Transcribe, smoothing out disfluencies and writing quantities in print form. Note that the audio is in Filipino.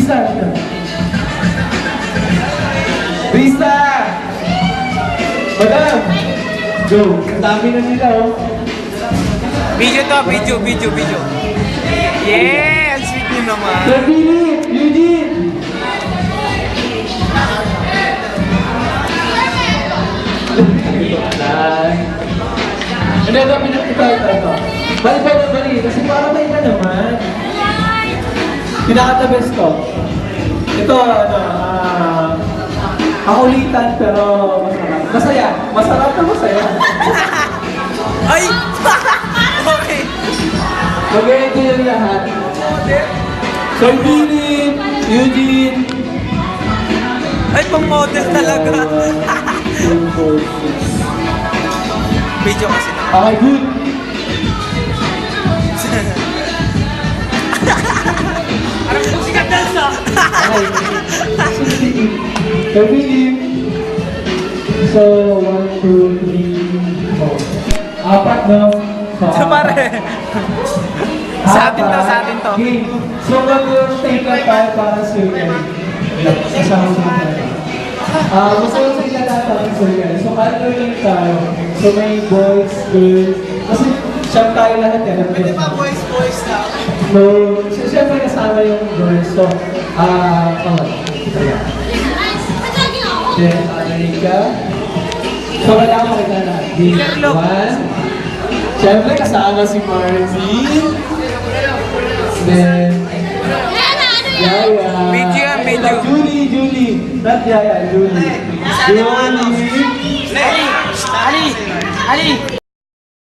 Risa! Risa! Madam! Go! Ang dami na nila, oh. Video to, video. Yeah! Ang sweet nyo naman. Sir Philip! Eugene! Hindi, ito. Bali. Kasi para may iba naman. Pinaka-the best ko. Ito, kakulitan pero masarap. Masarap na masaya. Ay! Okay. Mag-e-enjoy yung lahat. Sir Philip, Eugene. Ay, pang model talaga. Video kasi na. Okay, good. Parang sikat dance ah. Okay. Sir Philip. So, 1, 2, 3, 4. Apat, no? So, pare. Sa atin to. Okay. So, mag-take lang tayo para sa isang gusto ko sa ilalatakin sa yan. So, ano lang tayo? So, may boys, girls. Kasi, siyempre tayo lahat yan. Pwede ba boys na? No, siyempre kasama yung girls. So, then, Anika. So, kailangan ko kita na. One. Siyempre, kasama si Marzi. Then, Yaya. Video. Julie. Not Yaya, Julie. Julie. Ali!